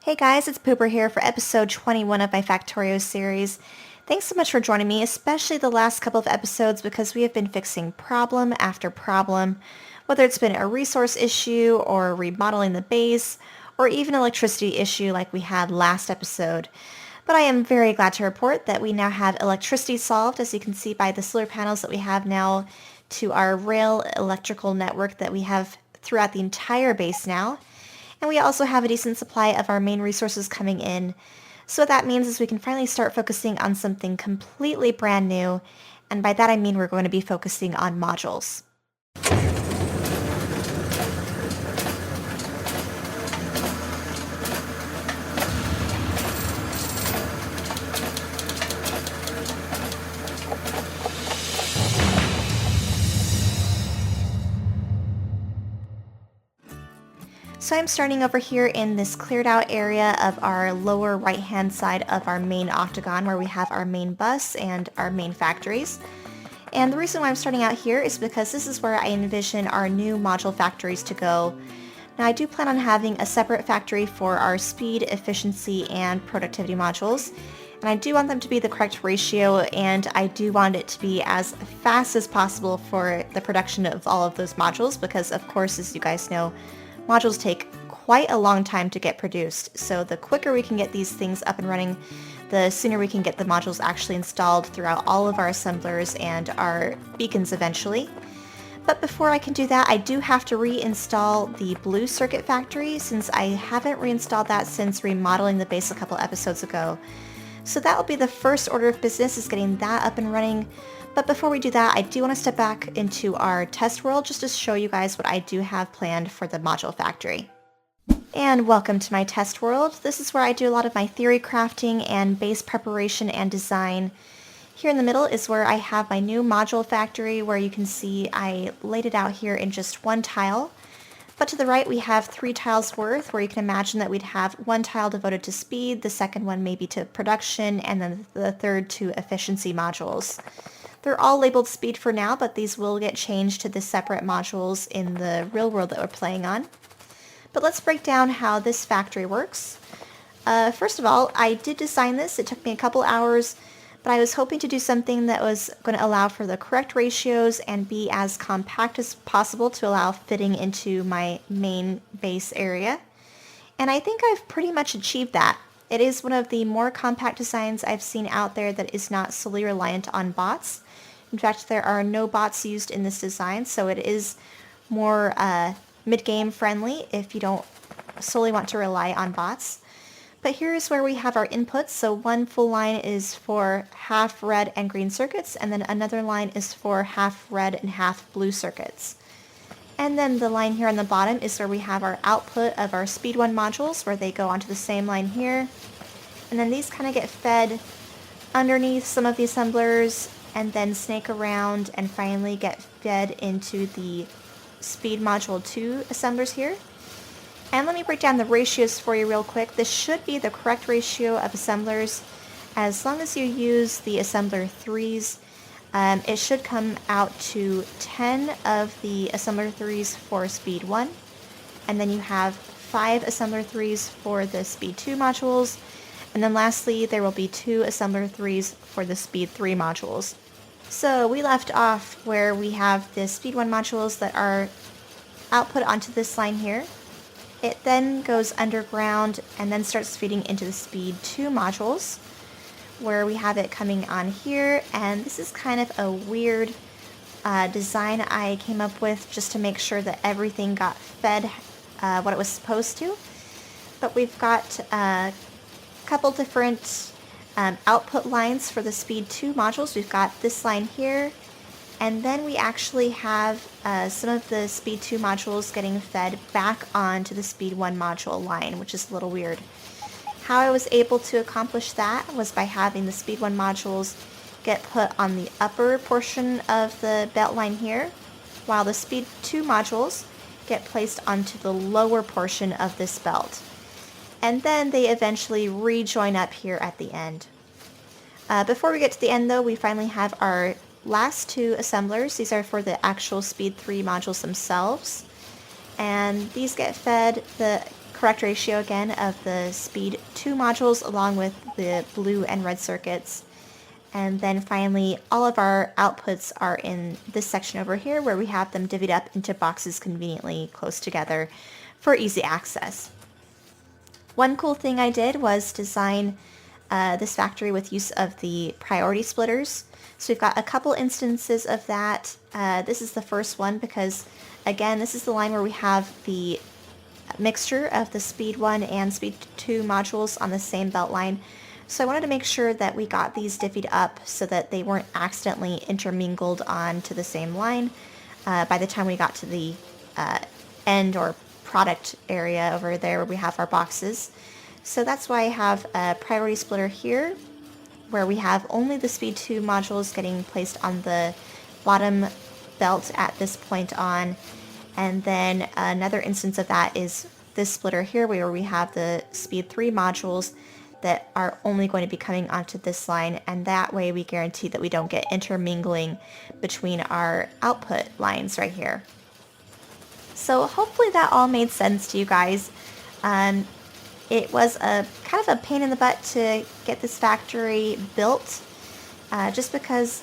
Hey guys, it's Poober here for episode 21 of my Factorio series. Thanks so much for joining me, especially the last couple of episodes because we have been fixing problem after problem, whether it's been a resource issue or remodeling the base or even electricity issue like we had last episode. But I am very glad to report that we now have electricity solved, as you can see by the solar panels that we have now to our rail electrical network that we have throughout the entire base now. And we also have a decent supply of our main resources coming in. So what that means is we can finally start focusing on something completely brand new. And by that I mean we're going to be focusing on modules. So I'm starting over here in this cleared out area of our lower right hand side of our main octagon where we have our main bus and our main factories. And the reason why I'm starting out here is because this is where I envision our new module factories to go. Now I do plan on having a separate factory for our speed, efficiency, and productivity modules. And I do want them to be the correct ratio, and I do want it to be as fast as possible for the production of all of those modules because, of course, as you guys know, modules take quite a long time to get produced, so the quicker we can get these things up and running, the sooner we can get the modules actually installed throughout all of our assemblers and our beacons eventually. But before I can do that, I do have to reinstall the blue circuit factory since I haven't reinstalled that since remodeling the base a couple episodes ago. So that will be the first order of business, is getting that up and running. But before we do that, I do want to step back into our test world just to show you guys what I do have planned for the module factory. And welcome to my test world. This is where I do a lot of my theory crafting and base preparation and design. Here in the middle is where I have my new module factory, where you can see I laid it out here in just one tile. But to the right we have 3 tiles worth, where you can imagine that we'd have one tile devoted to speed, the second one maybe to production, and then the third to efficiency modules. They're all labeled speed for now, but these will get changed to the separate modules in the real world that we're playing on. But let's break down how this factory works. First of all, I did design this. It took me a couple hours, but I was hoping to do something that was going to allow for the correct ratios and be as compact as possible to allow fitting into my main base area. And I think I've pretty much achieved that. It is one of the more compact designs I've seen out there that is not solely reliant on bots. In fact, there are no bots used in this design, so it is more mid-game friendly if you don't solely want to rely on bots. But here's where we have our inputs. So one full line is for half red and green circuits, and then another line is for half red and half blue circuits. And then the line here on the bottom is where we have our output of our Speed 1 modules, where they go onto the same line here. And then these kind of get fed underneath some of the assemblers and then snake around and finally get fed into the Speed Module 2 assemblers here. And let me break down the ratios for you real quick. This should be the correct ratio of assemblers. As long as you use the assembler 3s, it should come out to 10 of the assembler 3s for Speed 1, and then you have 5 assembler 3s for the Speed 2 modules, and then lastly there will be 2 assembler 3s for the Speed 3 modules. So we left off where we have the Speed 1 modules that are output onto this line here. It then goes underground and then starts feeding into the Speed 2 modules, where we have it coming on here, and this is kind of a weird design I came up with just to make sure that everything got fed what it was supposed to. But we've got a couple different output lines for the Speed 2 modules. We've got this line here, and then we actually have some of the Speed 2 modules getting fed back onto the Speed 1 module line, which is a little weird. How I was able to accomplish that was by having the Speed 1 modules get put on the upper portion of the belt line here, while the Speed 2 modules get placed onto the lower portion of this belt. And then they eventually rejoin up here at the end. Before we get to the end though, we finally have our last 2 assemblers. These are for the actual Speed 3 modules themselves. And these get fed the correct ratio again of the speed 2 modules along with the blue and red circuits. And then finally, all of our outputs are in this section over here where we have them divvied up into boxes conveniently close together for easy access. One cool thing I did was design this factory with use of the priority splitters. So we've got a couple instances of that. This is the first one because, again, this is the line where we have the mixture of the speed 1 and speed 2 modules on the same belt line. So I wanted to make sure that we got these divvied up so that they weren't accidentally intermingled onto the same line by the time we got to the end or product area over there where we have our boxes. So that's why I have a priority splitter here where we have only the speed 2 modules getting placed on the bottom belt at this point on. And then another instance of that is this splitter here where we have the speed 3 modules that are only going to be coming onto this line, and that way we guarantee that we don't get intermingling between our output lines right here. So hopefully that all made sense to you guys. It was a kind of a pain in the butt to get this factory built, just because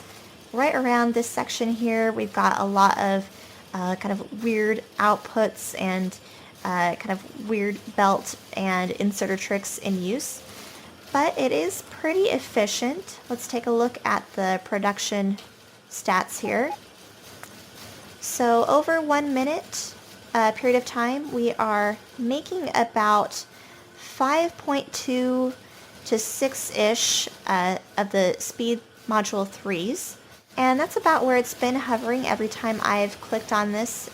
right around this section here we've got a lot of kind of weird outputs and kind of weird belt and inserter tricks in use. But it is pretty efficient. Let's take a look at the production stats here. So over 1 minute period of time, we are making about 5.2 to 6-ish of the speed module 3s. And that's about where it's been hovering every time I've clicked on this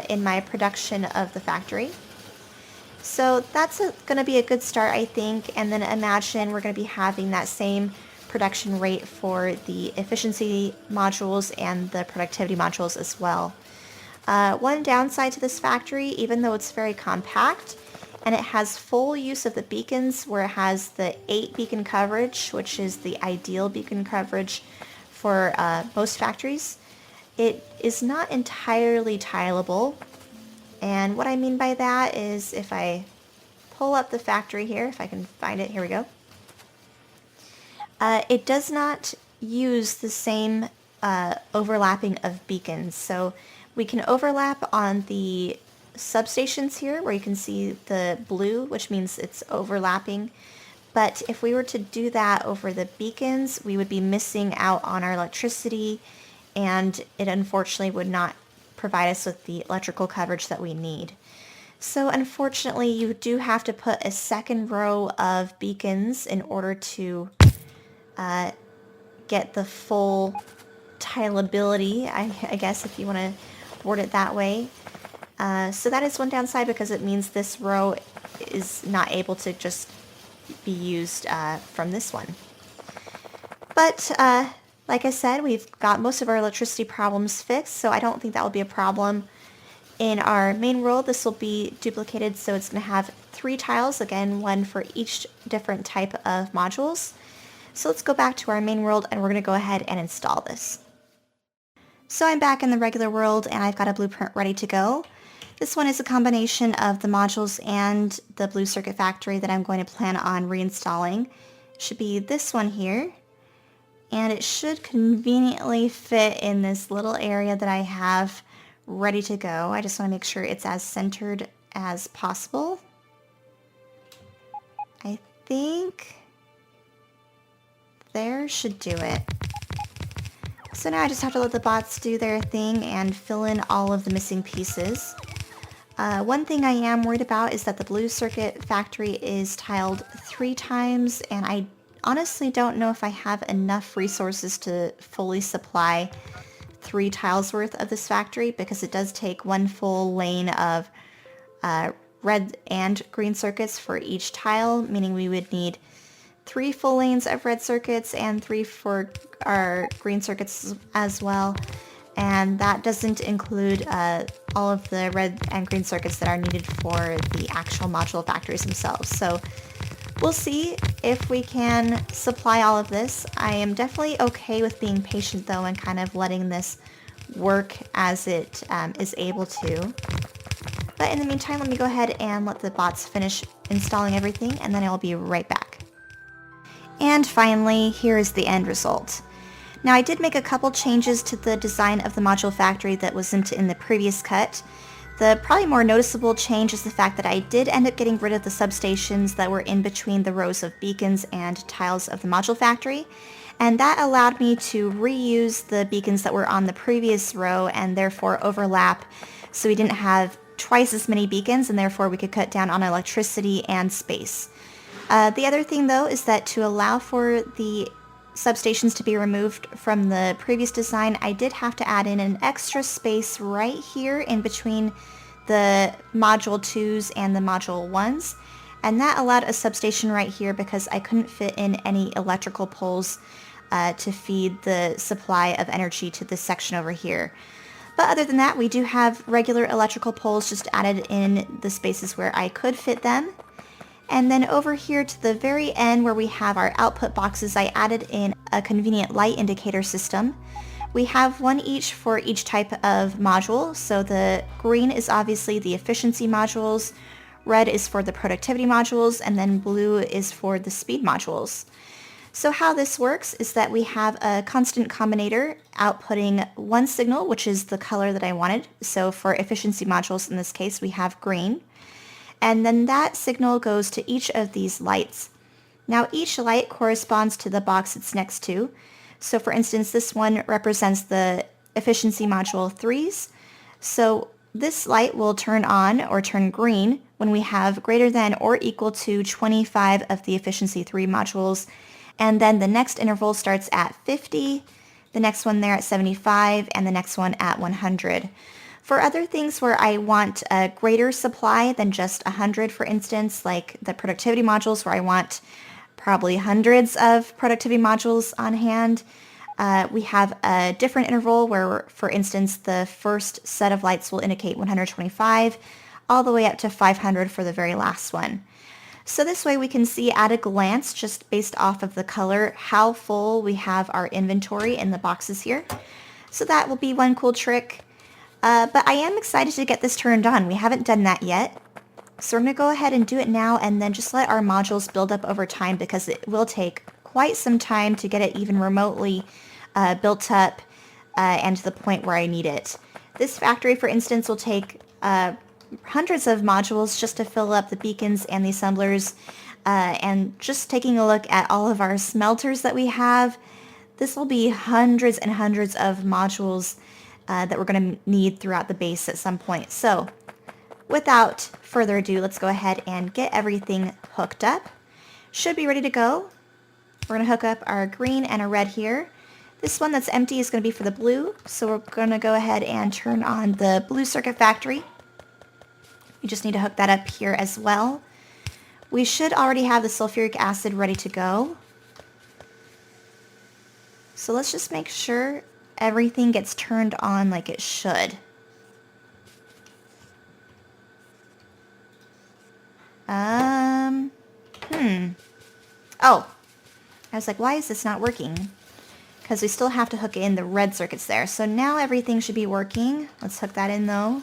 in my production of the factory. So that's going to be a good start, I think, and then imagine we're going to be having that same production rate for the efficiency modules and the productivity modules as well. One downside to this factory, even though it's very compact, and it has full use of the beacons where it has the 8 beacon coverage, which is the ideal beacon coverage for most factories, it is not entirely tileable. And what I mean by that is if I pull up the factory here, if I can find it, here we go. It does not use the same overlapping of beacons. So we can overlap on the substations here where you can see the blue, which means it's overlapping. But if we were to do that over the beacons, we would be missing out on our electricity, and it unfortunately would not provide us with the electrical coverage that we need. So unfortunately, you do have to put a second row of beacons in order to get the full tileability, I guess, if you want to word it that way. So that is one downside because it means this row is not able to just be used from this one. But like I said, we've got most of our electricity problems fixed, so I don't think that will be a problem. In our main world, this will be duplicated, so it's going to have 3 tiles, again, one for each different type of modules. So let's go back to our main world, and we're going to go ahead and install this. So I'm back in the regular world, and I've got a blueprint ready to go. This one is a combination of the modules and the blue circuit factory that I'm going to plan on reinstalling. It should be this one here. And it should conveniently fit in this little area that I have ready to go. I just want to make sure it's as centered as possible. I think there should do it. So now I just have to let the bots do their thing and fill in all of the missing pieces. One thing I am worried about is that the blue circuit factory is tiled 3 times, and I honestly don't know if I have enough resources to fully supply 3 tiles worth of this factory, because it does take 1 full lane of red and green circuits for each tile, meaning we would need 3 full lanes of red circuits and 3 for our green circuits as well. And that doesn't include all of the red and green circuits that are needed for the actual module factories themselves. So we'll see if we can supply all of this. I am definitely okay with being patient though and kind of letting this work as it is able to. But in the meantime, let me go ahead and let the bots finish installing everything, and then I'll be right back. And finally, here is the end result. Now I did make a couple changes to the design of the module factory that wasn't in the previous cut. The probably more noticeable change is the fact that I did end up getting rid of the substations that were in between the rows of beacons and tiles of the module factory, and that allowed me to reuse the beacons that were on the previous row and therefore overlap, so we didn't have twice as many beacons, and therefore we could cut down on electricity and space. The other thing though is that to allow for the substations to be removed from the previous design, I did have to add in an extra space right here in between the module 2s and the module 1s, and that allowed a substation right here because I couldn't fit in any electrical poles to feed the supply of energy to this section over here. But other than that, we do have regular electrical poles just added in the spaces where I could fit them. And then over here to the very end where we have our output boxes, I added in a convenient light indicator system. We have one each for each type of module. So the green is obviously the efficiency modules, red is for the productivity modules, and then blue is for the speed modules. So how this works is that we have a constant combinator outputting one signal, which is the color that I wanted. So for efficiency modules in this case, we have green. And then that signal goes to each of these lights. Now each light corresponds to the box it's next to. So for instance, this one represents the efficiency module 3s. So this light will turn on or turn green when we have greater than or equal to 25 of the efficiency 3 modules. And then the next interval starts at 50, the next one there at 75, and the next one at 100. For other things where I want a greater supply than just 100, for instance, like the productivity modules where I want probably hundreds of productivity modules on hand, we have a different interval where, for instance, the first set of lights will indicate 125 all the way up to 500 for the very last one. So this way we can see at a glance, just based off of the color, how full we have our inventory in the boxes here. So that will be one cool trick. But I am excited to get this turned on. We haven't done that yet. So we're going to go ahead and do it now and then just let our modules build up over time because it will take quite some time to get it even remotely built up and to the point where I need it. This factory, for instance, will take hundreds of modules just to fill up the beacons and the assemblers. And just taking a look at all of our smelters that we have, this will be hundreds and hundreds of modules that we're going to need throughout the base at some point. So without further ado, let's go ahead and get everything hooked up. Should be ready to go. We're going to hook up our green and a red here. This one that's empty is going to be for the blue, so we're going to go ahead and turn on the blue circuit factory. You just need to hook that up here as well. We should already have the sulfuric acid ready to go. So let's just make sure everything gets turned on like it should. Oh, I was like, why is this not working? Because we still have to hook in the red circuits there. So now everything should be working. Let's hook that in though.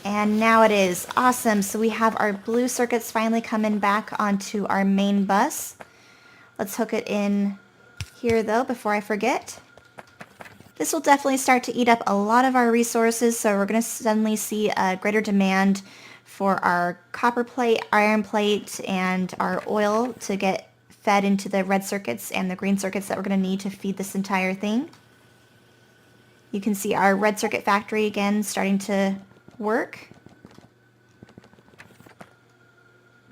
And now it is. Awesome. So we have our blue circuits finally coming back onto our main bus. Let's hook it in here though before I forget. This will definitely start to eat up a lot of our resources, so we're going to suddenly see a greater demand for our copper plate, iron plate, and our oil to get fed into the red circuits and the green circuits that we're going to need to feed this entire thing. You can see our red circuit factory again starting to work.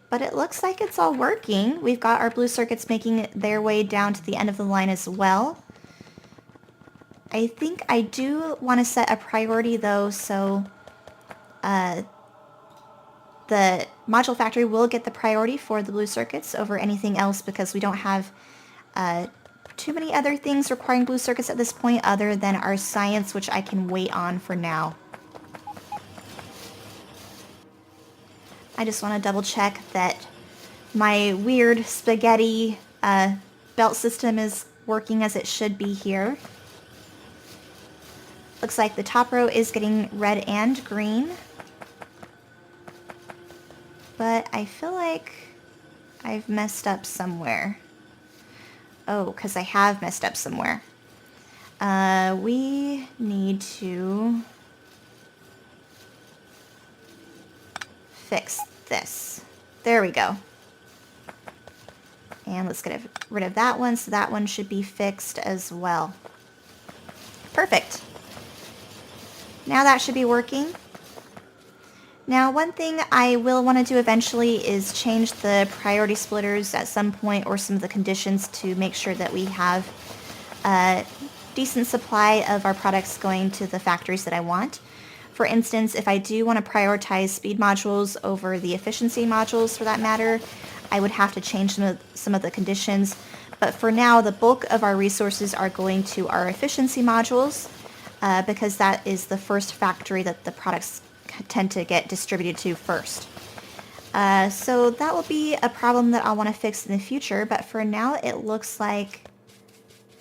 But it looks like it's all working. We've got our blue circuits making their way down to the end of the line as well. I think I do want to set a priority though, so the module factory will get the priority for the blue circuits over anything else because we don't have too many other things requiring blue circuits at this point other than our science, which I can wait on for now. I just want to double check that my weird spaghetti belt system is working as it should be here. Looks like the top row is getting red and green. But I feel like I've messed up somewhere. Oh, because I have messed up somewhere. We need to fix this. There we go. And let's get rid of that one, so that one should be fixed as well. Perfect. Now that should be working. Now, one thing I will want to do eventually is change the priority splitters at some point, or some of the conditions, to make sure that we have a decent supply of our products going to the factories that I want. For instance, if I do want to prioritize speed modules over the efficiency modules, for that matter, I would have to change some of the conditions. But for now, the bulk of our resources are going to our efficiency modules, because that is the first factory that the products tend to get distributed to first. So that will be a problem that I'll want to fix in the future, but for now it looks like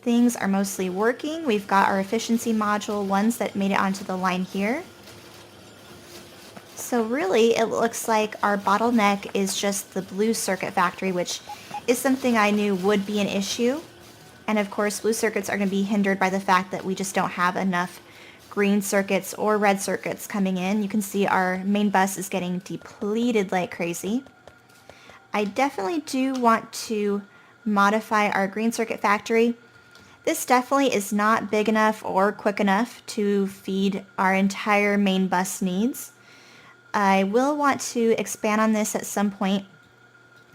things are mostly working. We've got our efficiency module ones that made it onto the line here. So really it looks like our bottleneck is just the blue circuit factory, which is something I knew would be an issue. And of course blue circuits are going to be hindered by the fact that we just don't have enough green circuits or red circuits coming in. You can see our main bus is getting depleted like crazy. I definitely do want to modify our green circuit factory. This definitely is not big enough or quick enough to feed our entire main bus needs. I will want to expand on this at some point.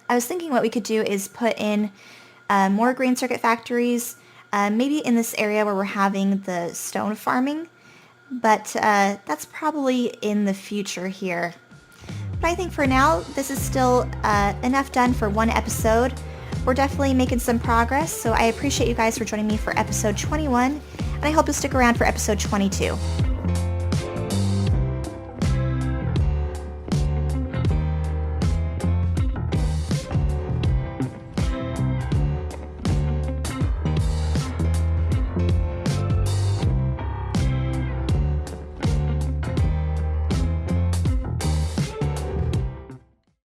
I was thinking what we could do is put in more green circuit factories, maybe in this area where we're having the stone farming. But that's probably in the future here. But I think for now, this is still enough done for one episode. We're definitely making some progress, so I appreciate you guys for joining me for episode 21, and I hope you'll stick around for episode 22.